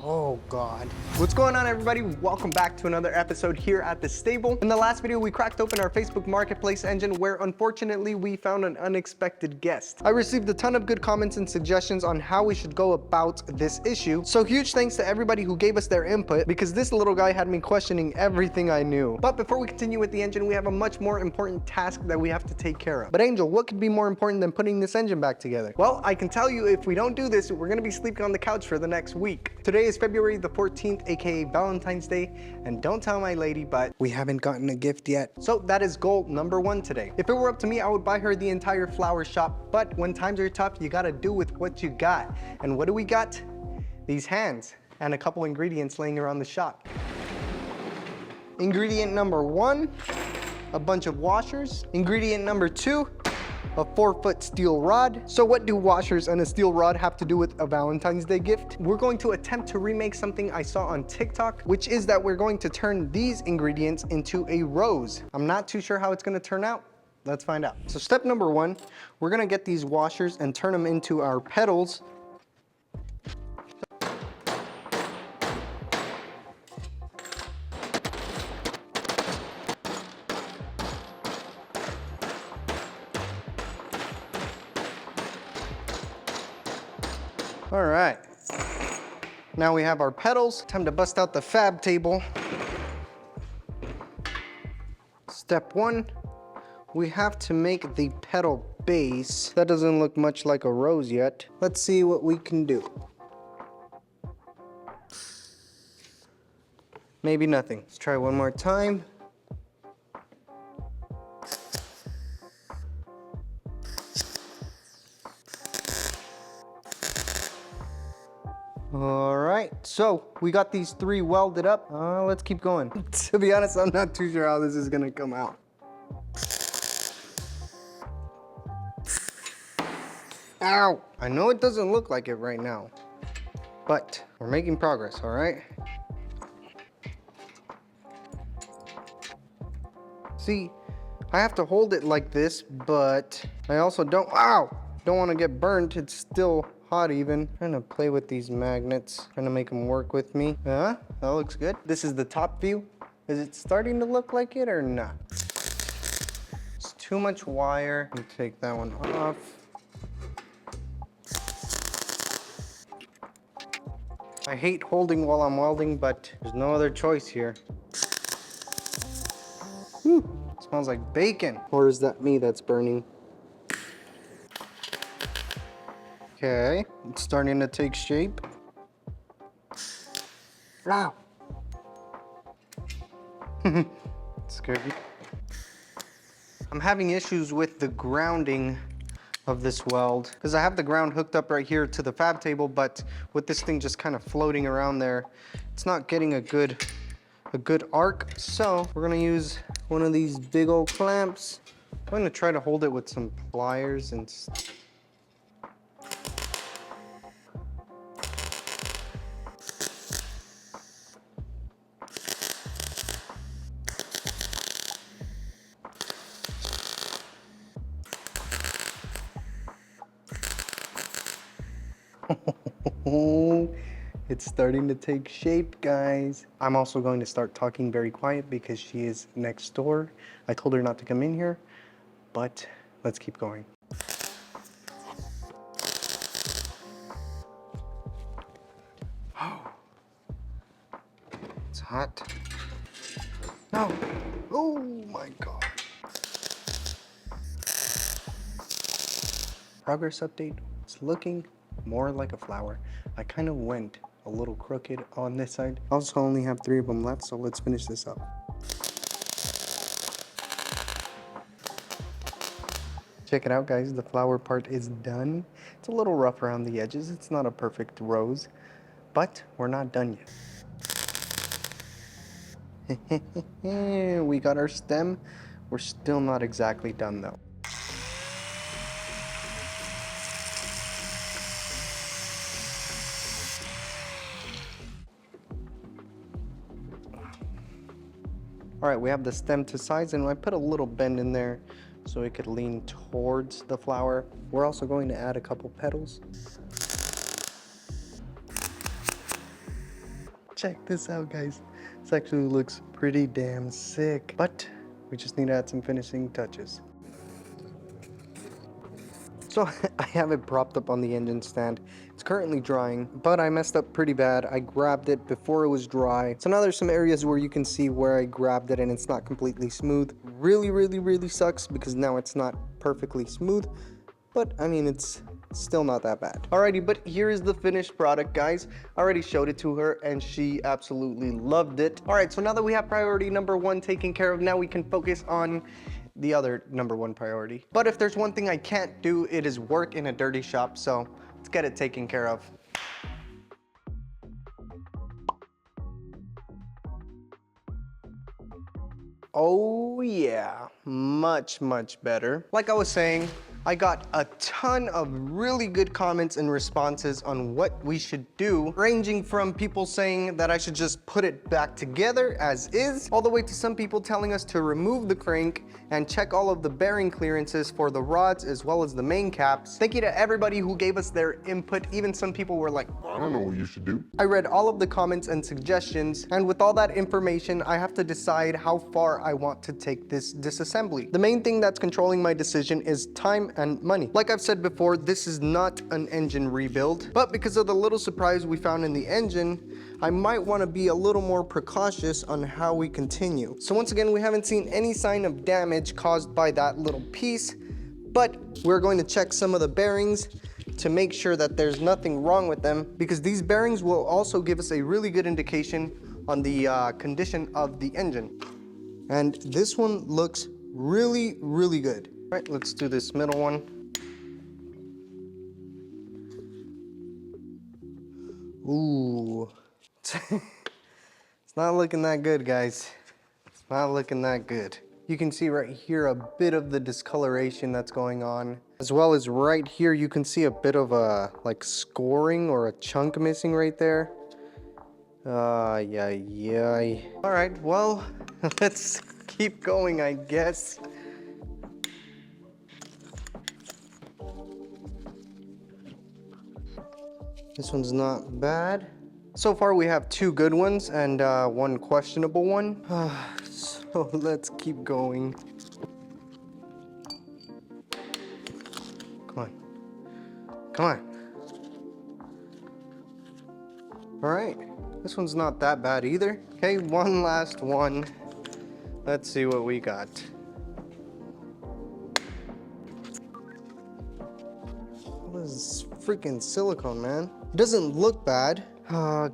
Oh God. What's going on, everybody? Welcome back to another episode here at the stable. In the last video, we cracked open our Facebook Marketplace engine where unfortunately we found an unexpected guest. I received a ton of good comments and suggestions on how we should go about this issue. So huge thanks to everybody who gave us their input because this little guy had me questioning everything I knew. But before we continue with the engine, we have a much more important task that we have to take care of. But Angel, what could be more important than putting this engine back together? Well, I can tell you if we don't do this, we're gonna be sleeping on the couch for the next week. Today is February the 14th, aka Valentine's Day, and don't tell my lady, but we haven't gotten a gift yet. So that is goal number one today. If it were up to me, I would buy her the entire flower shop, but when times are tough, you gotta do with what you got. And what do we got? These hands and a couple ingredients laying around the shop. Ingredient number one, a bunch of washers. Ingredient number two, a 4-foot steel rod. So what do washers and a steel rod have to do with a Valentine's Day gift? We're going to attempt to remake something I saw on TikTok, which is that we're going to turn these ingredients into a rose. I'm not too sure how it's gonna turn out. Let's find out. So step number one, we're gonna get these washers and turn them into our petals. All right, now we have our petals. Time to bust out the fab table. Step one, we have to make the petal base. That doesn't look much like a rose yet. Let's see what we can do. Maybe nothing. Let's try one more time. All right, so we got these three welded up. Let's keep going. To be honest, I'm not too sure how this is gonna come out. Ow! I know it doesn't look like it right now, but we're making progress, all right? See, I have to hold it like this, but I also don't want to get burnt. It's still hot even. I'm trying to play with these magnets, trying to make them work with me. That looks good. This is the top view. Is it starting to look like it or not? It's too much wire. Let me take that one off. I hate holding while I'm welding, but there's no other choice here. Whew, smells like bacon. Or is that me that's burning? Okay, it's starting to take shape. Wow. Scared me. I'm having issues with the grounding of this weld because I have the ground hooked up right here to the fab table, but with this thing just kind of floating around there, it's not getting a good arc. So we're gonna use one of these big old clamps. I'm gonna try to hold it with some pliers and it's starting to take shape, guys. I'm also going to start talking very quiet because she is next door. I told her not to come in here, but let's keep going. Oh, it's hot. No. Oh my God. Progress update. It's looking more like a flower. I kind of went a little crooked on this side. I also only have 3 of them left, so let's finish this up. Check it out, guys. The flower part is done. It's a little rough around the edges. It's not a perfect rose, but we're not done yet. We got our stem. We're still not exactly done though. All right, we have the stem to size, and I put a little bend in there so it could lean towards the flower. We're also going to add a couple petals. Check this out, guys. This actually looks pretty damn sick, but we just need to add some finishing touches. So I have it propped up on the engine stand. It's currently drying, but I messed up pretty bad. I grabbed it before it was dry. So now there's some areas where you can see where I grabbed it and it's not completely smooth. Really sucks because now it's not perfectly smooth, but I mean, it's still not that bad. Alrighty, but here is the finished product, guys. I already showed it to her and she absolutely loved it. All right, so now that we have priority number one taken care of, now we can focus on the other number one priority. But if there's one thing I can't do, it is work in a dirty shop. So let's get it taken care of. Oh yeah, much better. Like I was saying, I got a ton of really good comments and responses on what we should do, ranging from people saying that I should just put it back together as is, all the way to some people telling us to remove the crank and check all of the bearing clearances for the rods as well as the main caps. Thank you to everybody who gave us their input. Even some people were like, I don't know what you should do. I read all of the comments and suggestions, and with all that information, I have to decide how far I want to take this disassembly. The main thing that's controlling my decision is time and money. Like I've said before, this is not an engine rebuild, but because of the little surprise we found in the engine, I might want to be a little more precautious on how we continue. So once again, we haven't seen any sign of damage caused by that little piece, but we're going to check some of the bearings to make sure that there's nothing wrong with them, because these bearings will also give us a really good indication on the condition of the engine. And this one looks really good. All right, let's do this middle one. Ooh. It's not looking that good, guys. It's not looking that good. You can see right here a bit of the discoloration that's going on, as well as right here you can see a bit of a like scoring or a chunk missing right there. Yeah. All right, well, let's keep going, I guess. This one's not bad. So far we have two good ones and one questionable one. So let's keep going. Come on. All right, this one's not that bad either. Okay, one last one. Let's see what we got. What is this freaking silicone, man? It doesn't look bad.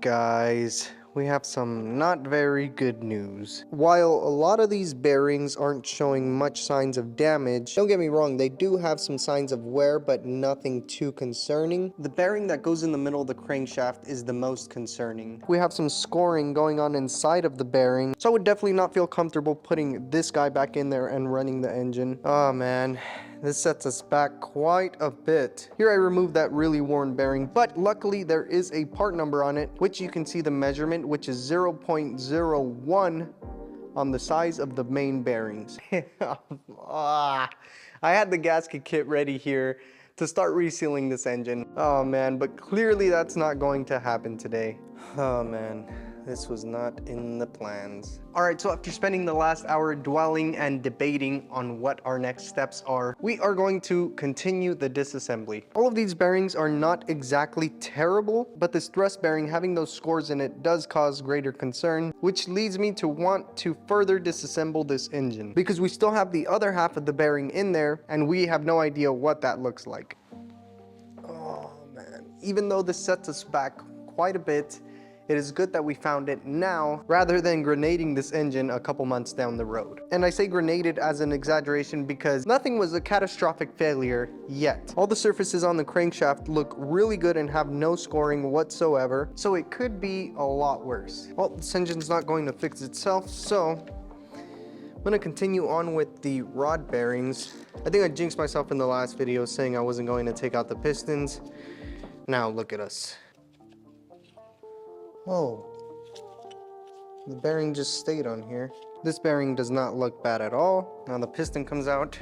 Guys, we have some not very good news. While a lot of these bearings aren't showing much signs of damage, don't get me wrong, they do have some signs of wear, but nothing too concerning. The bearing that goes in the middle of the crankshaft is the most concerning. We have some scoring going on inside of the bearing, so I would definitely not feel comfortable putting this guy back in there and running the engine. Oh man. This sets us back quite a bit. Here I removed that really worn bearing, but luckily there is a part number on it, which you can see the measurement, which is 0.01 on the size of the main bearings. I had the gasket kit ready here to start resealing this engine. Oh man, but clearly that's not going to happen today. Oh man. This was not in the plans. All right, so after spending the last hour dwelling and debating on what our next steps are, we are going to continue the disassembly. All of these bearings are not exactly terrible, but this thrust bearing having those scores in it does cause greater concern, which leads me to want to further disassemble this engine, because we still have the other half of the bearing in there and we have no idea what that looks like. Oh man, even though this sets us back quite a bit, it is good that we found it now rather than grenading this engine a couple months down the road. And I say grenaded as an exaggeration because nothing was a catastrophic failure yet. All the surfaces on the crankshaft look really good and have no scoring whatsoever, so it could be a lot worse. Well, this engine's not going to fix itself, so I'm gonna continue on with the rod bearings. I think I jinxed myself in the last video saying I wasn't going to take out the pistons. Now look at us. Oh, the bearing just stayed on here. This bearing does not look bad at all. Now the piston comes out.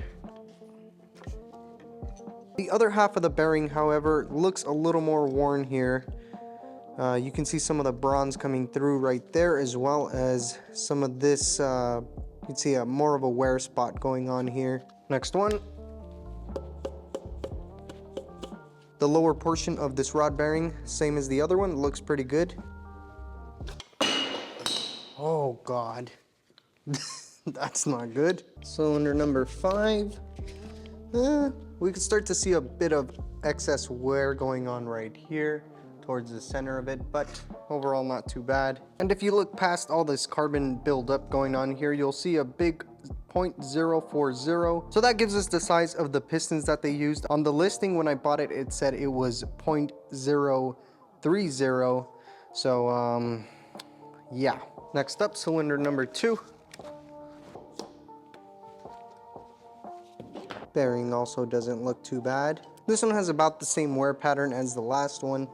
The other half of the bearing, however, looks a little more worn here. You can see some of the bronze coming through right there, as well as some of this, you can see more of a wear spot going on here. Next one. The lower portion of this rod bearing, same as the other one, looks pretty good. Oh God, that's not good. Cylinder number 5. We can start to see a bit of excess wear going on right here towards the center of it, but overall not too bad. And if you look past all this carbon buildup going on here, you'll see a big 0.040. So that gives us the size of the pistons that they used. On the listing when I bought it, it said it was 0.030. So yeah. Next up, cylinder number 2. Bearing also doesn't look too bad. This one has about the same wear pattern as the last one.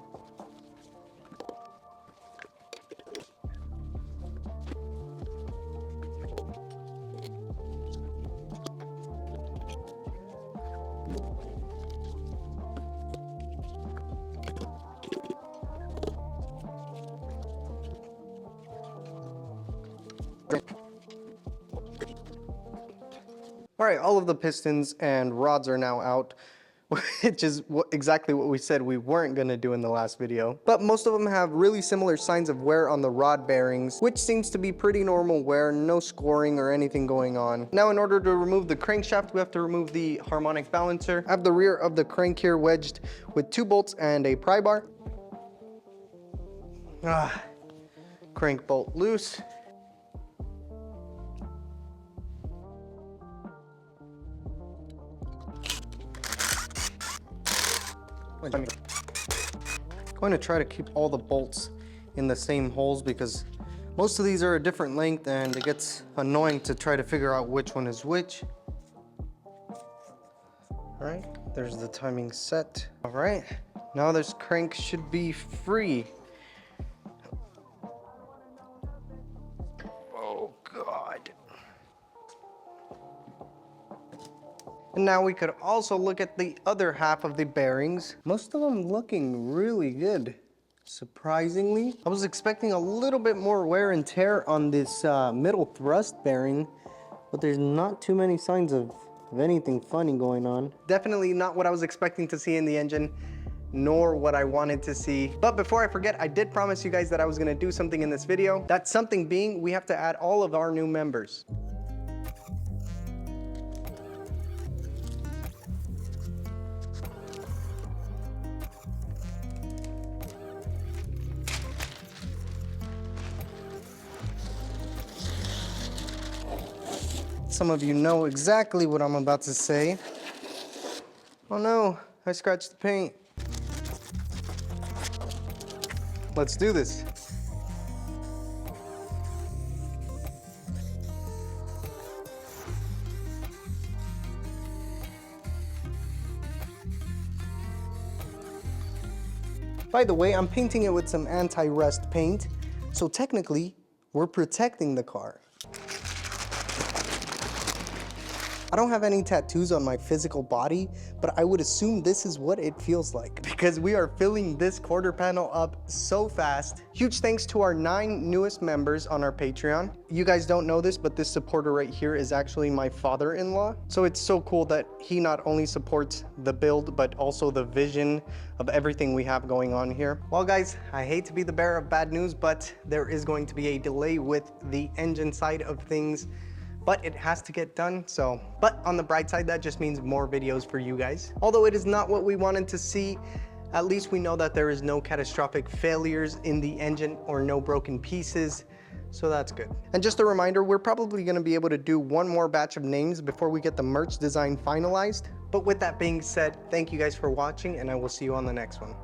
All right, all of the pistons and rods are now out, which is exactly what we said we weren't gonna do in the last video. But most of them have really similar signs of wear on the rod bearings, which seems to be pretty normal wear, no scoring or anything going on. Now, in order to remove the crankshaft, we have to remove the harmonic balancer. I have the rear of the crank here wedged with 2 bolts and a pry bar. Crank bolt loose. I'm going to try to keep all the bolts in the same holes because most of these are a different length and it gets annoying to try to figure out which one is which. All right, there's the timing set. All right, now this crank should be free. Oh God. And now we could also look at the other half of the bearings. Most of them looking really good, surprisingly. I was expecting a little bit more wear and tear on this middle thrust bearing, but there's not too many signs of anything funny going on. Definitely not what I was expecting to see in the engine, nor what I wanted to see. But before I forget, I did promise you guys that I was gonna do something in this video. That something being, we have to add all of our new members. Some of you know exactly what I'm about to say. Oh no, I scratched the paint. Let's do this. By the way, I'm painting it with some anti-rust paint, so technically, we're protecting the car. I don't have any tattoos on my physical body, but I would assume this is what it feels like because we are filling this quarter panel up so fast. Huge thanks to our 9 newest members on our Patreon. You guys don't know this, but this supporter right here is actually my father-in-law. So it's so cool that he not only supports the build, but also the vision of everything we have going on here. Well guys, I hate to be the bearer of bad news, but there is going to be a delay with the engine side of things. But it has to get done, so. But on the bright side, that just means more videos for you guys. Although it is not what we wanted to see, at least we know that there is no catastrophic failures in the engine or no broken pieces, so that's good. And just a reminder, we're probably gonna be able to do one more batch of names before we get the merch design finalized. But with that being said, thank you guys for watching, and I will see you on the next one.